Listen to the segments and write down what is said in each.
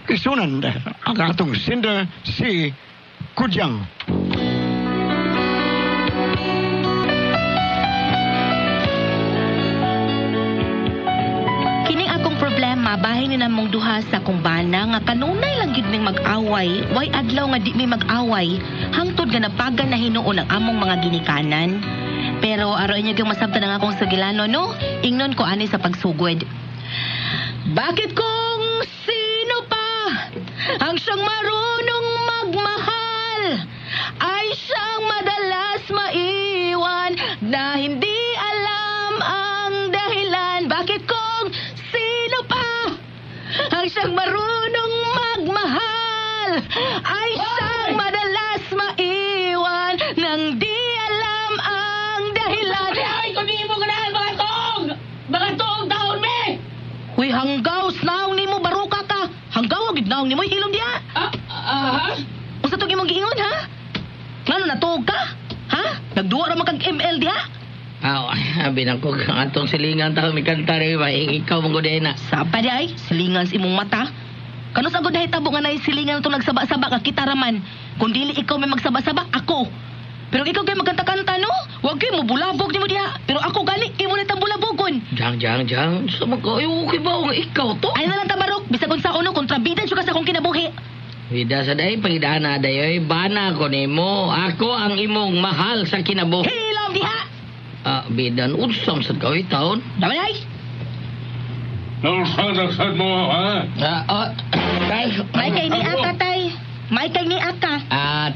isunan ang atong sender si Kudyang. Kining akong problema, bahay ni namong duha sa akong bana nga kanunay lang gid ming mag-away, way adlaw nga di mi mag-away, hangtod nga napagan na hinuon ang among mga ginikanan. Pero aro inyo gyud masabtan ang akong sugilano no, ingnon ko ani sa pagsugod. Bakit kung sino pa ang siyang marunong magmahal ay siyang madalas maiwan na hindi alam ang dahilan? Bakit kung sino pa ang siyang marunong magmahal ay siyang madalas maiwan nang di alam ang dahilan? Ay, kundi mo ganahan, mga tong! Mga tong, taon me! Uy, hanggaw, snaong ni mo, baruka ka. Hanggaw, gidnaong ni mo, ilong diha. Ha? Unsa tong imong giingon, ha? Ngano natuog ka? Ha? Nagduwa ra man kag ML diha? Abi na ko kang atong silingan taon may kanta rin ba? Ikaw mong godena. Sapa di ay, silingan sa imong mata. Kano sa gud tabo nga nay silingan itong nagsaba-saba ka kita raman. Kung dili ikaw may magsaba-saba, ako. Pero ikaw kay magkanta-kanta, no? Huwag kayo mo bulabog ni mo diha. Pero ako gali, imo na bulabogon. Jang. Sa mga okay ba nga ikaw to? Ay na lang tabarok, bisag unsa uno kontrabida siya ka sa akong kinabuhi. Vida sa day, pangidana day, bana ko nimo. Ako ang imong mahal sa kinabuhi. Hilom diha. Bidan, unsam sa kawit taon? Daway ay. Nagsad mo, ha? Tay. May kay ni ata tay. May kay ni ata.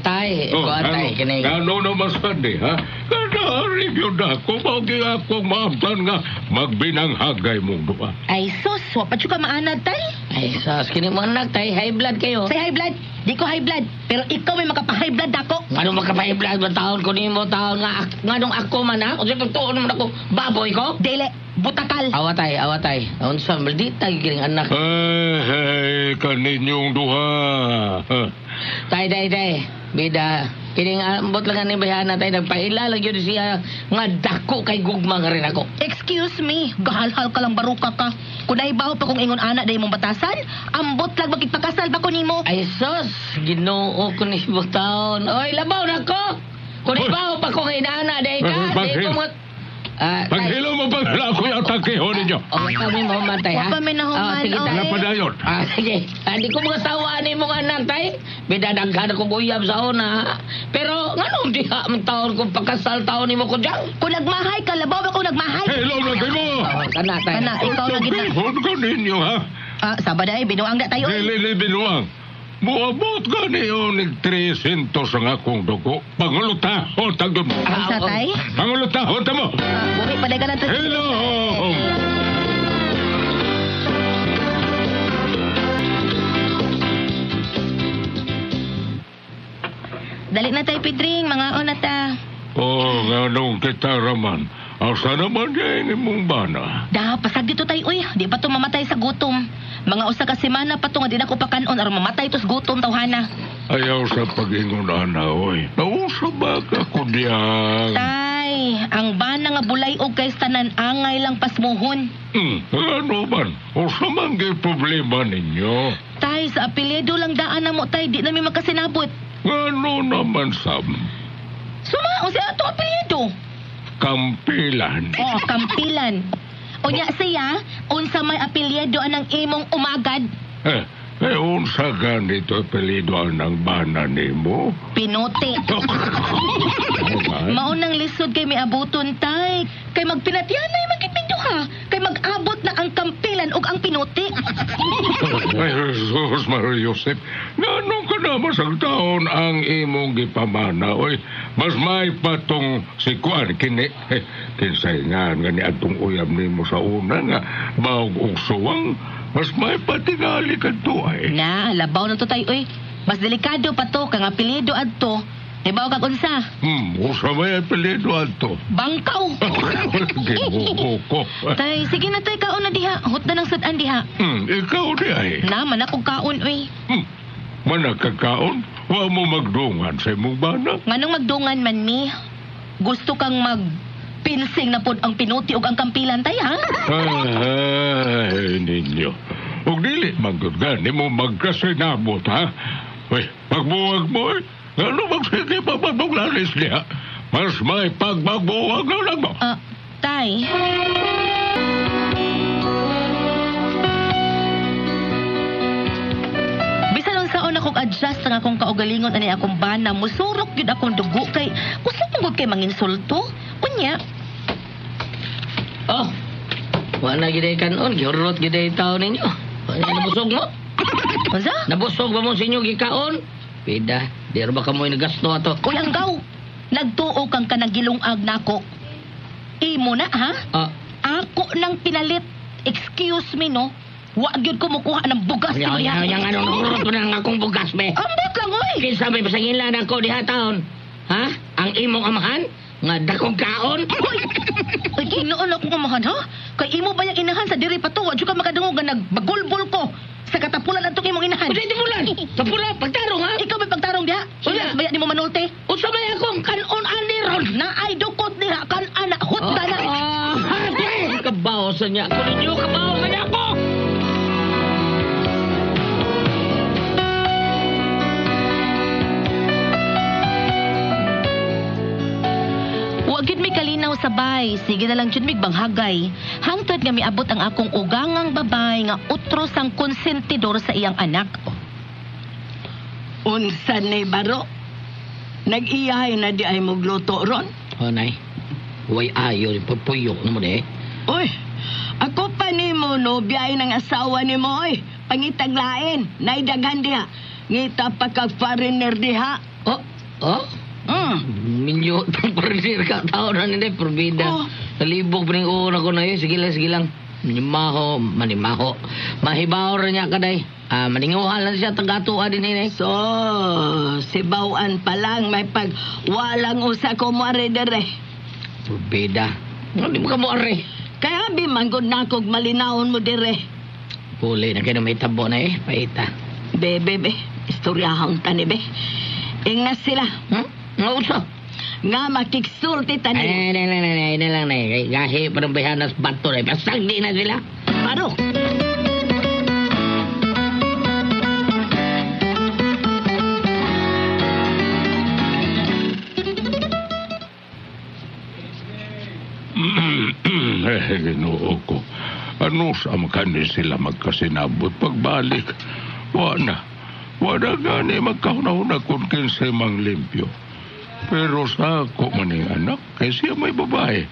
Tay. Iko tay. Kinay. Ano naman sandi, ha? Kanaharip yun ako. Magi akong maamtan nga magbinanghagay mong duwa. Ay sus, wa pa ka maanad tay. Ay, sas, kini mo anak, tay. High blood kayo. Say high blood. Di ko high blood. Pero ikaw may makapa-high blood ako. Ano makapahigh blood ba taon ko nimo taon nga nganong ako man ha? Kasi totoo naman ako. Baboy ko? Dele, butakal. Awatay. Unsa maldita giling anak. Hey, kaninyong duha. Tay. Bida, kining ambot lang ni bayana tay nagpaila lang yun siya nga dako kay gugma nga rin ako. Excuse me, gahalhal ka lang baruka ka. Kung naibaw pa kung ingon ana day mong batasan, ambot lang magkipakasal ba ko nimo? Ay sus, Ginoo ko ni taon. Oy, labaw na ko. Kung ibaw pa kong inaana day ka, day ko mo. Paghilo mo paghila ko yung takiho ninyo. Kami mo matay ha. Wa pa may nahuman, Sige oy. tay. Napadayon. Sige. Hindi ko mga sawa ni mong anak tay. Bidadaghan ko buyab sa una. Pero nganong di ha ang taon kong pagkasal taon ni mo ko dyan? Kung nagmahay ka, labaw ako nagmahay. Hello, lagay mo. Kana tay. Kana, ikaw na gina. Takiho ko ninyo, ha? Sabaday, binuang na tayo. Dili binuang. Muabot ka niyo ni 300 ang akong dugo. Pangulutahon, tagdun mo. Sa tay? Pangulutahon, tamo. Bumi pa ka lang. Hello! Dali na tayo, Pedring. Mga na ta. Oh, nganong kita raman. Asa naman yan mong bana? Pasag dito tayo, uy. Di pa to mamatay sa gutom. Mga usa ka semana pa to nga di na ko pakanon or mamatay to sa gutom, tawhana. Ayaw sa pag-ingon, ana, oy. Nausa ba ka kudyang? Tay, ang bana nga bulay og kay tanan angay lang pasmuhon. Ano man? O sa manggay problema ninyo? Tay, sa apelyido lang daan na mo, tay. Di namin makasinabot. Ano naman, Sam? Sumaon siya ato apelyido. Kampilan. Oh, kampilan. Unya siya, unsa may apelyido anang imong umagad? Unsa ganito apelido ng bana nimo? Pinote. Maunang lisod kay miabuton, tay. Kay magpinatyanay magipinduha. Kay mag-abot na ang kampilan ug ang pinote. Ay, Jesus, Mario Joseph. Ganun ka na masang taon ang imong gipamana, oy. Mas may patong si Kuan, kini. Kinsay nga ni atong uyab nimo sa una nga, baog og suwang. Mas may patingali ka to, ay. Na, labaw na to tay, uy. Mas delikado pa to, kang apelyido adto. Ibaw kag unsa? Usa may apelido ato. Bangkaw. Gibuho ko. Tay, sige na tay, kaon na diha. Hot na ng sadan diha. Ikaw di ay. Naman akong kaon, uy. Manakakaon, wa mo magdungan sa imong bana. Nganong magdungan man mi? Gusto kang pinsing na pod ang pinuti ug ang kampilan tay, ha? Ay, ninyo. Huwag dili, magdudgani mo magkasinabot, ha? Uy, pagbuwag mo, eh. Ano magsige pa pagmuglalis niya? Mas may pagmagbuwag na lang mo. Tay. Bisan unsaon akong adjust ang akong kaugalingon ani akong bana, musurok gyud akong dugo kay gusto mong kay manginsulto. Kunya, Oh, wala giday kanon, giurot giday tao ninyo. Wala nabusog mo? unsa? Nabusog ba mo sa inyo gikaon? Pida, di ba ka mo nagasto ato? Uy, hanggaw. Nagtuo kang kanagilungag nako. Imo na, ha? Ah, Ako nang pinalit. Excuse me, no? Wa gyud ko mukuha ng bugas yang ano nurot ko na ang akong bugas be. Ambot lang, oy. Kinsa may pasangilan ako diha taon? Ha? Ang imong amahan? Nga dakong kaon? Uy, ay ginoon ako kumahan, ha? Kay imo ba yung inahan sa diri pa to? Wadyo ka makadungog nga nagbagulbol ko. Sa katapulan lang itong imong inahan. Usa di bulan. Tapulan pagtarong ha? Ikaw may pagtarong diha? Wala. Baya ni mo manulti? Usa may akong kanon ani ron. Na ay dukot diha kan ana hutta na. Kabaw sa niya. Ako ninyo, kabaw sa niya ako! Wa gyud mi kalinaw sabay. Sige na lang jud mig banghagay. Hangtod nga miabot ang akong ugangang babay nga utros ang konsentidor sa iyang anak. Unsa ni baro? Nag-iyahay na di ay magluto ron. Oh, nay. Way ayo, pupuyok naman eh. Uy, ako pa ni mo no, biyay ng asawa ni mo, oy. Pangitaglain, naidaghan diha. Ngita pa kag foreigner diha. Oh, oh? Minyo, itong parisir ka tao na nila, probida. Oh. Nalibog pa rin una ko na yun. Sige lang. Manimaho. Mahibaw rin niya kaday. Maninguhan lang siya, tagatuwa din eh. So, si Bawaan pa lang may pag walang usa ko mo are dere. Probida. Hindi mo ka mo are. Kaya bimanggod na kog malinawon mo dire. Puli na kayo may tabo na eh, paita. Be, istoryahon tani be. Ingas sila. Nga uso. Nga makiksulti tani. Ay, na lang na eh. Gahi pa ng bayanas bato na eh. Pasag di na sila. Paro. Ginoo ko. Ano sa makani sila magkasinabot pagbalik? Wala gani magkahuna-huna kung kinsay mang limpyo. Pero sa ako maning anak, kay siya may babae.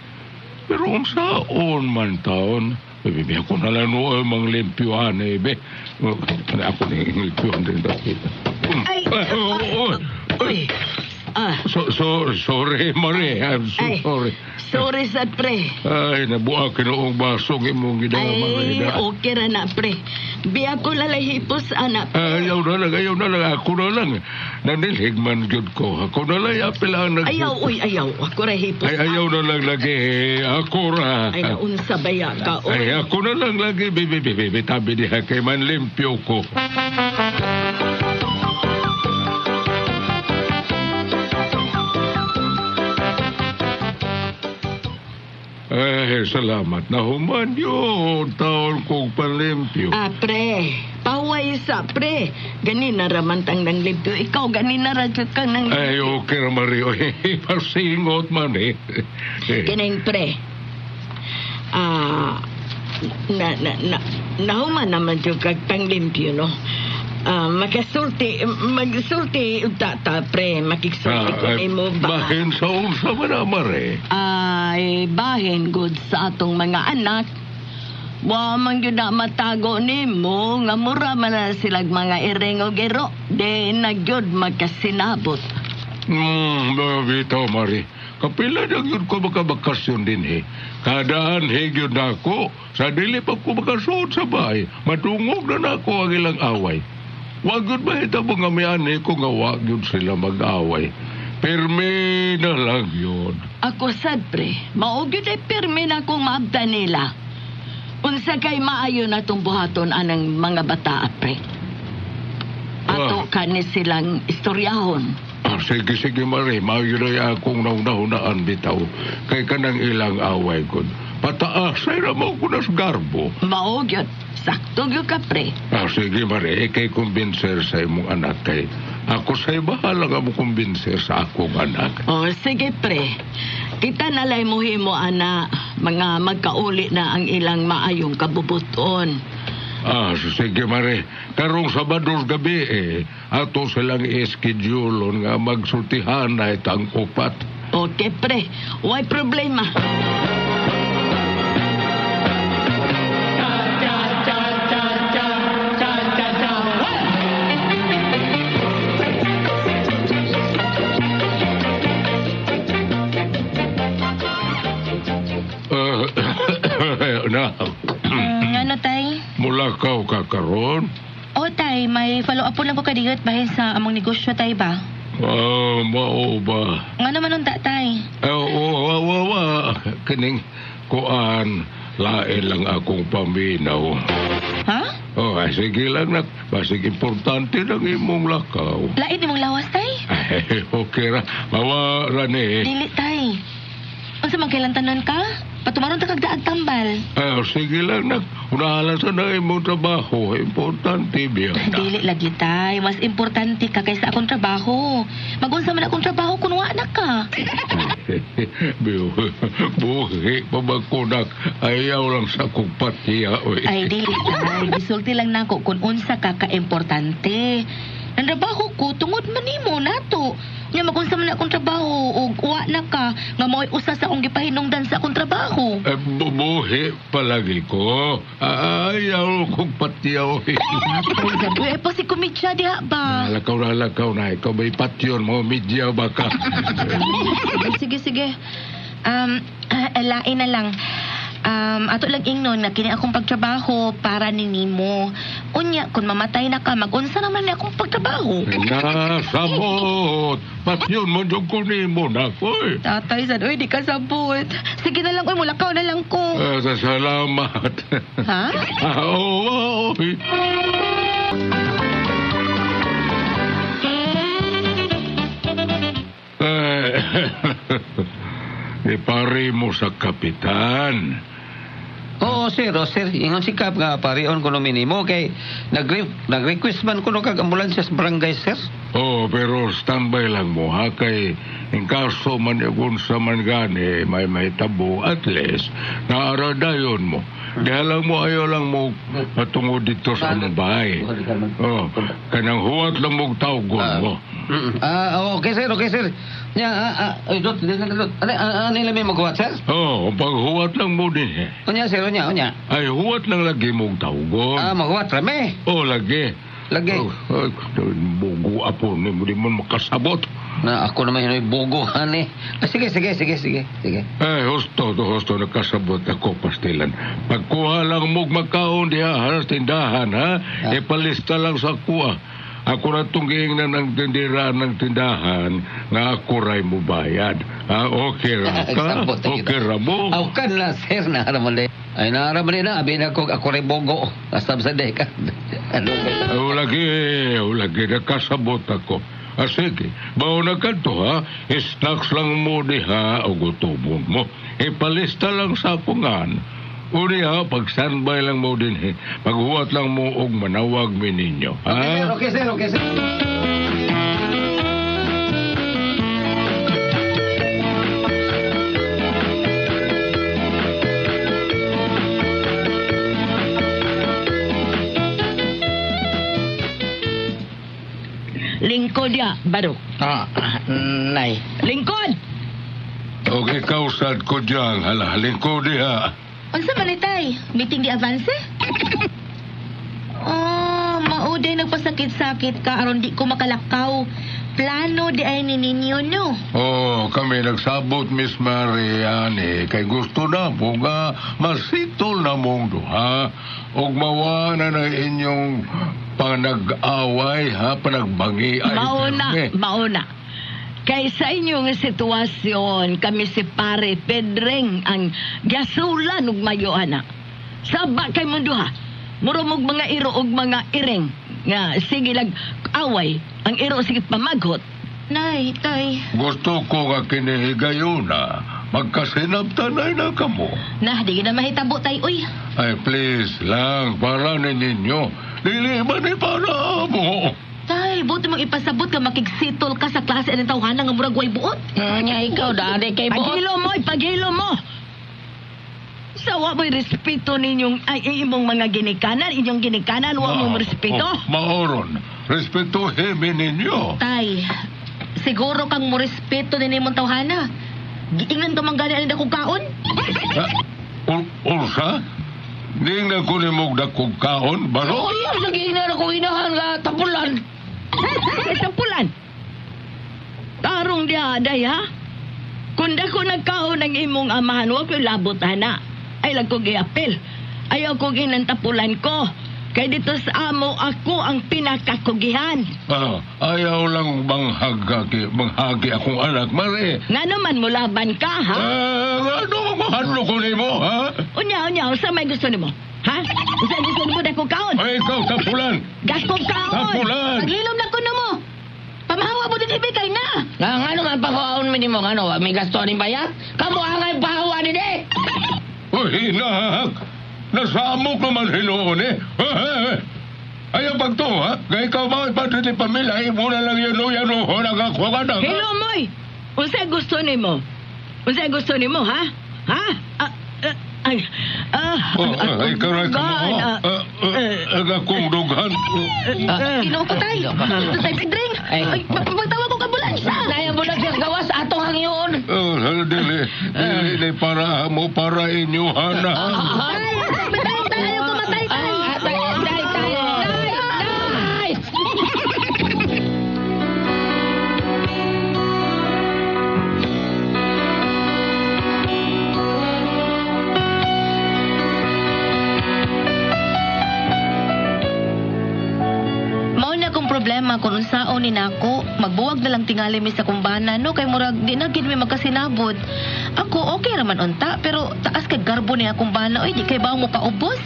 Pero kung saon man taon, bibi ako na lang noon mang limpyohan eh, be. Ako na yung limpyohan din dati. Ay! Uy! Sorry, Marie. I'm so Ay. sorry. Sorry sa pre. Ay, nabuha kinoong basong imong gidama, Ay, Marie. okay ra na pre. Biya ko lalahipos anak. Ayaw na lang. Ako na lang. Nanilig man yun ko. Ako na lang apil ang Ayaw. Ako ra hipos. Ay, ayaw na lang lagi. Ako ra. Ay, naunsa baya ka. Ay, ako na lang lagi. Bibi, tabi diha kay man limpyo ko. Ay, salamat na human yun. Taon kong panlimpyo. Pre. Paway sa pre. Ganina ramantang ng limpyo. Ikaw ganina radyo ka ng Ay, okay na, Mario. Pasingot man eh. Kining pre. Nahuman naman yung panglimpyo, no? Magsulti tata pre, makiksulti ko mo ba? Bahin sa unsa man na, Mare. Ay, bahin good sa atong mga anak. Wa man gyud na matago nimo nga mura man na silag mga ireng o gero. De nagyod magkasinabot. Bitaw, Mare. Kapila na yun ko makabakasyon din eh. Kadaan higyon na ako. Sa dili pa ko makasuot sa bahay. Matungog na ako ang ilang away. Wag yun mahita mo nga miyani ko nga wag yun sila mag-away. Pirmi na lang yun. Ako sad pre, maugid ay pirmi na kong maabda nila. Unsa kay maayo na tong buhaton anang mga bata pre. Ato kani silang istoryahon. Sige, Mare. Maayo na akong naunahunaan bitaw. Kay kanang ilang away ko. pataasay na mo ko nas garbo. Mao gyud. Sakto gyud ka, pre. Sige, Mare, kay kumbinser sa imong anak kay ako sa'y bahala nga mo kumbinser sa akong anak. Oh, sige, pre. Kita nalay mo himo, ana, mga magkauli na ang ilang maayong kabubuton. Sige, Mare. Karong Sabados gabi ato silang i-schedule nga magsultihan na itang upat. Okay, pre. Why problema? Na, Ano, tay? mulakaw ka karon? O, tay, may follow-up po lang ko kadiyot bahin sa among negosyo, tay ba? Mao ba? Nga naman nung tay? Kining kuan, lain lang akong paminaw. Ha? Sige lang na. Basig importante lang imong lakaw. Lain ni mong lawas, tay? Okay ra. Mawara ni. Dili, tay. Unsa man kailan tanon ka? Patumaron ta kag daag tambal. Sige lang na. Unahala sa na imong trabaho. Importante biya. Dili lagi, tay. Mas importante ka kaysa akong trabaho. Magunsa man akong trabaho kung wa na ka. Buhi, pabagkunak. Ayaw lang sa kong patiya. Ay, dili, tay. Gisulti lang nako kung unsa ka ka-importante. Ang trabaho ko, tungod man nimo nato. Nga magunsa man akong trabaho o wa na ka nga mo'y usa sa akong gipahinungdan sa akong trabaho. Buhi palagi ko. Ayaw kong patiyaw. Uy, pa si kumitsya diha ba? Lakaw na. Ikaw may patyon mo. Media ba ka? Sige. Lain na lang. Ato lang ingnon na kini akong pagtrabaho para ni Nimo. Unya, kung mamatay na ka, mag-unsa naman ni akong pagtrabaho. Nasabot. Patyon mo dyan ko ni mo na ko. Tatay, sad, uy, di ka sabot. Sige na lang, uy, mulakaw na lang ko. Salamat. Ha? Oo. Ipari mo sa kapitan. Oo, sir. Ingon sikap nga parion ko minimo kay nag-request man ko kag ambulansya sa barangay, sir. Pero standby lang mo ha kay in kaso man yagun sa man gani may tabo at least naaradayon mo. Diha lang mo ayaw lang mo patungod dito sa among bahay. Kanang huwat lang mo tawgon mo. Okay, sir. Nya, dot. Ano lang may maghuwat, sir? Paghuwat lang mo din eh. Unya, sir, unya. Ay, huwat lang lagi mong tawgon. Maghuwat, rame. Lagi. Bugo apo ni mo di man makasabot. Na ako naman yung buguhan eh. Sige. Husto nakasabot ako pastilan. Pagkuha lang mo magkaon diha sa tindahan ha. Ipalista lang sa kuha. Ako na tungging na ng tindiraan ng tindahan nga ako ray mo bayad. Okay ra ka? Okay ra mo? Kan na, sir, naraman ay naraman na. Abin ako ray bogo. Asab sa deka. Lagi nakasabot ako. Sige, bauna ka to ha. Snacks lang mo diha o gutubon mo. Ipalista lang sa pungan. Uli ha, pag-standby lang mo din eh. Paghuwat lang mo og manawag mi ninyo. Ha? Okay, sir. Lingkod ya, Barok. Nay. Lingkod! Okay, kausad ko dyan. Halin ko diha. Unsa man ni, tay? Meeting di avance? Mauday nagpasakit-sakit ka aron di ko makalakaw. Plano di ay ni ninyo, no? Kami nagsabot, Miss Mariani. Kay gusto na po nga masitol na mong duha. Og mawana na inyong panag-away, ha? Panagbangi. Mauna. Kay sa inyong sitwasyon, kami si Pare Pedreng ang gasulan ug mayo anak. Saba kay mundo ha. Murumog mga iro ug mga ireng. Nga sige lag away, ang iro sige pamaghot. Nay, tay. Gusto ko nga kinihigayuna. magkasinabtanay na kamo. Nah, di na mahitabo tay, uy. Ay, please lang, para na ninyo. Dili ba ni para mo? Tay, buti mong ipasabot ka makigsitol ka sa klase ng tawhanan nga murag way buot. Nya ikaw, dati kay buot. Paghilo mo! Sawa mo'y respeto ninyong, ay, imong mga ginikanan, inyong ginikanan, wa mong respeto. Maoron, respetuhin ninyo. Tay, siguro kang mo respeto din imong tawhana. Giingnan ka man gani ang dakong kaon? Ursa? Di nga ko ni mong dakong kaon, balo? Oh, yun, lagi na ako inahan nga tapulan. Tapulan. Tarong diya, day, ha? Kung dako nagkaon ng imong amahan, huwag ko'y labot, hana. Ay, lag ko giapil. Ayaw ko ginantapulan ko. Kaya dito sa amo, ako ang pinakakugihan. Ayaw lang manghagi akong anak, Mare. Nga naman mo laban ka, ha? Ano mahadlo ko ni mo, ha? Unya, sa may gusto ni mo? Ha? Sa gusto ni mo, dako kaon? Ay, ikaw, tapulan! Dako kaon! Tapulan! Paghilom na ko na mo. Pamahawa mo din ibigay na. Nga naman pahawaon mo ni mo, ano, may gasto ni bayat? Kamu angay pahawa ni de. Uy, nak! Nasamok naman hinoon eh. Ayaw pag to, ha? Kaya ikaw mga patiti pamilya, muna lang yan o nagakuha ka na. Hello, Moy! Unsay gusto ni mo? Unsay gusto ni mo, ha? Ha? Ikaw na akong dugan. Ginoo ko, tay. Ito tay, pidring. Ay, magtawag ko ambulansya. Naya mo lang siya gawas atong hangyon. Dili para mo, para inyo, hana. Ayaw ko matay, tay. Problema kung unsaon ni nako, magbuwag na lang tingali mi sa kumbana no kay murag di na gid mi magkasinabot. Ako okay raman unta pero taas kay garbo ni akong bana oy di kay bawo mo paubos.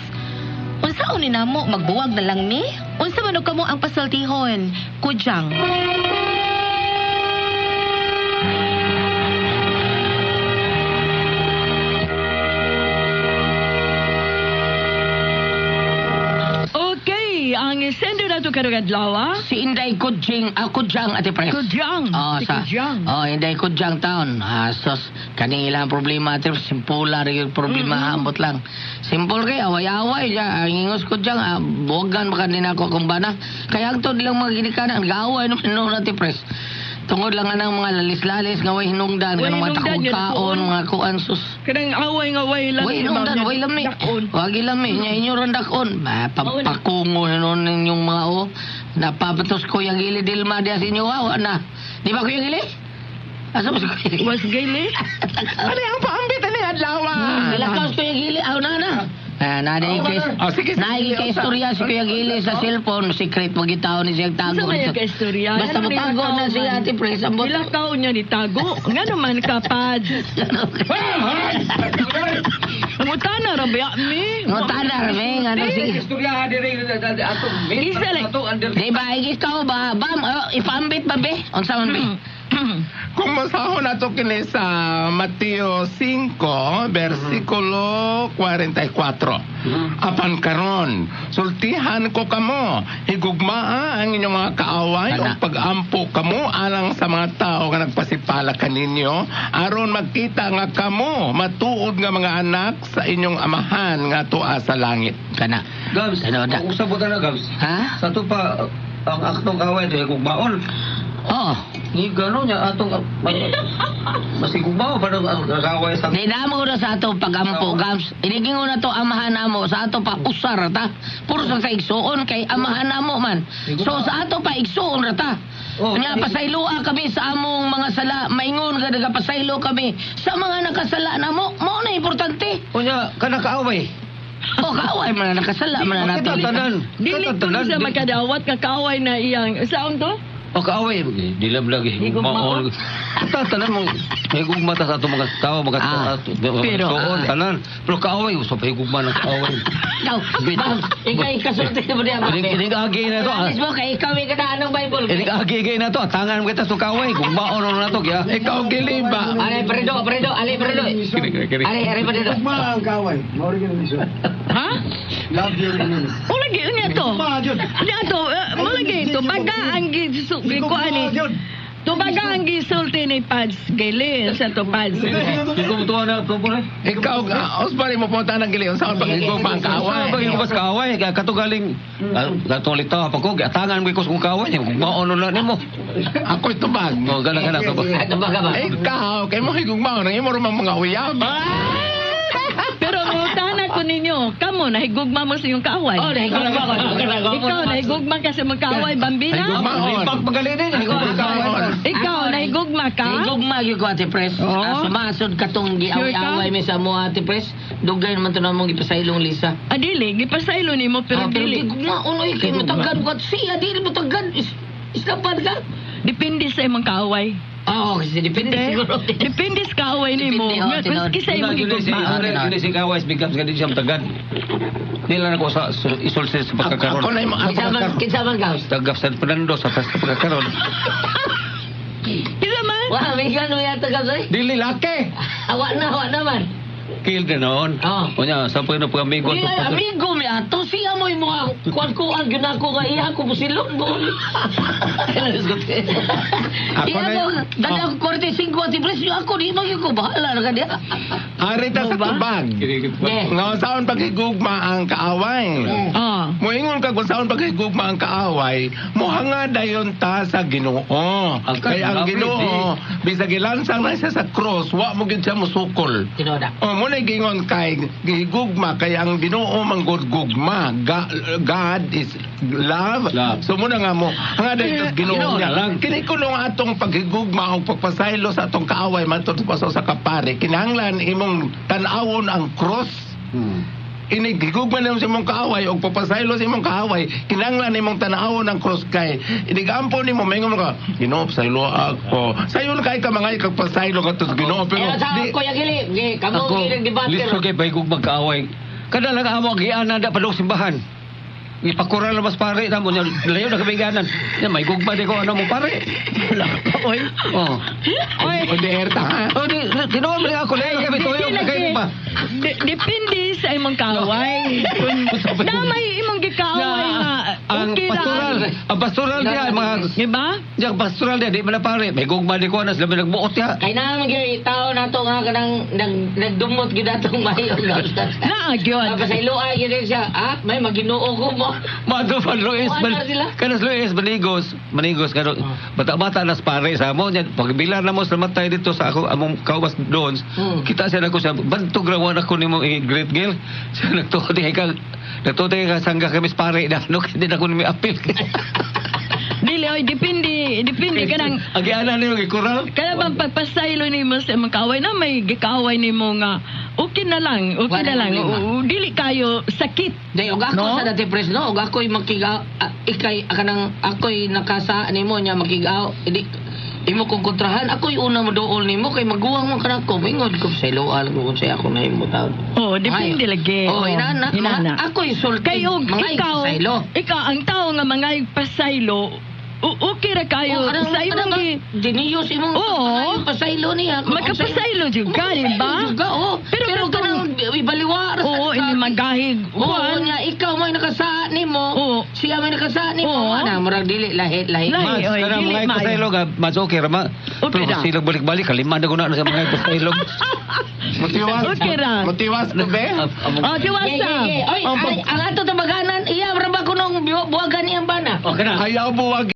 Unsaon ni namo magbuwag na lang ni? Unsa man og kamo ang pasultihon? Kudyang. Ang sender na ito karugadlaw, Si Inday Kudyang, Ate Pres. Kudyang. Si Kudyang. Inday Kudyang taon. Sos, kaning ilang problema, Ate Pres. Simpula rin yung problema, ambot lang. Simple kay, away-away. Ang ingos Kudyang, buwagan baka din ako kumbana. Kaya ang to nilang mga ginikanan, gaway noon, Ate Pres. Tungod lang nga ng mga lalis-lalis, nga way hinungdan, nga mga takong kaon, mga kuan, sus. Kanang away nga way lang. Way hinungdan, way lami. Wagi lami, niya inyo ron dakon. Papakungo na noon yung mga napapatos ko yung gili dilma diya sa inyo, na. Di ba ko yung gili? Asa mo si Kuya? Was gili? Ano yung paambitan ni Adlawa? Nalakaos ko yung gili, na. Naigil kay istorya si Kuya Gili sa cellphone. Secret mo gitaw ni siyang tago. Sa may ka-istorya? Basta matago na si Ate Pres. Ilakaw niya ni tago. Nga naman kapad. Ngutana rabi mi. Ngutana rabi. Nga sige. Istorya ha dire atong Isa lang. Di ba, igis ka ba? Bam, ipambit ba be? Unsa man be? Kung masahon nato kini sa Mateo 5, versikulo 44. Apan karon, sultihan ko kamo, higugmaa ang inyong mga kaaway o pag-ampo kamo alang sa mga tao nga nagpasipala kaninyo, aron magkita nga kamo matuod nga mga anak sa inyong amahan nga tuwa sa langit. Kana. Gabs, usabot na Gabs. Ha? Sa to pa ang aktong kaway do kung baon. Oo. Ni gano niya atong masigugbaw pa ang kaway sa. Di namo na sa ato pagampo, Gabs. Iniging na to amahan namo sa ato pa usar ta. Puro sa igsuon kay amahan namo man. So sa ato pa igsuon ra ta. Nya pasayloa kami sa among mga sala, maingon ka nagapasaylo kami sa mga nakasala namo. Mao na importante. Unya kana kaaway. Kaaway man nakasala man nato. Tanan. Dili ko sa makadawat kakaway na iyang. Saan to? O kaaway, dilam lagi. Higugma, Maon. Tanan mo, higugma ta sa ato mga tao, mga pero, soon, tanan. Pero kaaway, usap higugma ng kaaway. Ikaw, ikaw ikasulti mo diyan. Inig-agi na to. Alis mo kay ikaw ka na anong Bible. Inig-agi na to. Tangan mo kita sa kaaway. Kung baon na to, kaya. Ikaw giliba. Ale predo, ali predo. Ali predo. Ha? O lagi niya to. Niya to, mo lagi to. Baga ang gikuan ni. Tubaga ang gisulti ni Pads Gili sa to Pads. Kumutuwa na ito po rin. Ikaw, Osmari mo punta ng giliyon sa pagigugma ang kaaway. Pag yung kaaway, katugaling. Katulito, pa ko, tangan mo ikos kong kaaway. Kung baon na mo. Ako'y tubag. O, gana to. Tubaga ba? Ikaw, kayo mo higugma na imo rumang mga uyab. Pero ngutana ko ninyo, kamo nahigugma mo sa iyong kaaway. Oh, nahigugma ko. Ikaw nahigugma ka sa mga kaaway, Bambina? Pagpagaling Ikaw nahigugma ka? Higugma gyud ko ate pres. Oo. Sumasod katong Sure giaway-away mi sa mo ate pres. Dugay naman to namong gipasaylong Lisa. Adili, gipasaylo nimo pero Pero dili. gigugma unoy kay matagad ko siya dili mo tagad. Isdapan ka. Depende sa imong kaaway. Oh, kasi depende siguro. Depende sa kaaway nimo. Depende, oh, tinod. Maski sa imong higugma. Hindi si kaaway, bigams ka din siyang tagad. Nila na ko sa isulsis sa pagkakaroon. Ako na yung Kinsa man gaus. Tagap sa Fernando sa pagkakaroon. Kisa man? Wah, may gano ya tagad oy. Dili laki. Awak naman. Kill din noon. Oh. Kunya, sa pwede po amigo. Di ay amigo mi ato siya mo imo kuan gyud ako nga iya ko busilon mo. Ako Iya na- mo dali ako 45 ati presyo ako di mo ko bahala na kaniya. Arita sa tubag. Nga saan paghigugma ang kaaway. Ah. Moingon ka kung saan paghigugma ang kaaway, mohanga dayon ta sa Ginoo. Kaya ang Ginoo, bisag gilansang na siya sa cross, wa mo gid siya musukol. Tinoda. Mo na gingon kay gigugma kay ang Ginoo manggod gugma. God is love. So mo na nga mo, hanga dayon sa Ginoo niya. Kini kuno nga atong paghigugma o pagpasaylo sa atong kaaway matod sa kapare. Kinahanglan imong tan-awon ang cross. Inigigugman mo sa imong kaaway o papasaylo sa imong kaaway, kinanglan imong tanawon ang cross kay inigampo nimo maingon ka Ginoo pasaylo ako sayon kay ka mga ikagpasaylo ka tus Ginoo pero Sa di Kuya Gili, kamo Ako, giling debate. listo kay paigog magkaaway. Kada lang amo ang giana da padong simbahan. Ipakural na mas pare na mo niya layo na kabiganan. Ya may gugma di ko ano mo pare. Oy. Oh. o di erta ha Oh, di tinuod man ako layo kami tuyo kay pa. Depende sa imong kaaway. Kung damay imong gikaaway nga Ang okay pastoral, ra. ang pastoral dia mga Diba? yang pastoral dia di mana pare. May gugma di ko na labi nagbuot ya. Kay naman gyud tao nato nga kanang nagdumot gyud atong mayo. Naagyon. Pasaylo ay gyud siya. Ah, may maginoo ko mo. Mado pa Luis Wala sila. kanas Luis manigos kano bata-bata nas pare sa mo nya pagbilar na mo sa matay dito sa ako among kauwas doon kita siya nako sa bantog rawan ako nimo great girl siya nagtuti ka sangga kami sa pare na no hindi na ko ni apil Dili oy depende kanang agiana niyo gikural kaya bang pagpasaylo nimo sa imong kaaway na may gikaaway nimo nga okay na lang. Wala problema. Dili kayo sakit. Day og ako No? sa dati pres no, og ako'y makigaw ikay kanang ako'y nakasa nimo nya makigaw. Imo kong kontrahan, ako'y una mo dool nimo kay maguwang mo kanako. Mingod ko sa iloal ko kung say ako na imo taon. Oh, depende lagi. Oh, inana. Ako'y sulti. Kayo, mga ikaw, ang tao nga mga pasaylo, okay ra kayo sa imong Diniyos imong Oo. pasaylo niya. magkapasaylo jud ka, di ba? Pero kanang ibaliwa ra Oo, ini magahig. Oo, Juan. nya ikaw may nakasa nimo. Oo. Siya may nakasa nimo. Oo. Ana, murag dili lahit. Lahi. mas oy, kana dili mga maayo. pasaylog mas okay ra ma Okay pero ra. silog balik-balik kalima na guna na sa mga pasaylog mutiwas Okay ra. mutiwas to be Oh, tiwasa. Oy, ang ato tabaganan, iya ra ba kunong buwagan niyang bana? okay na ayaw buwag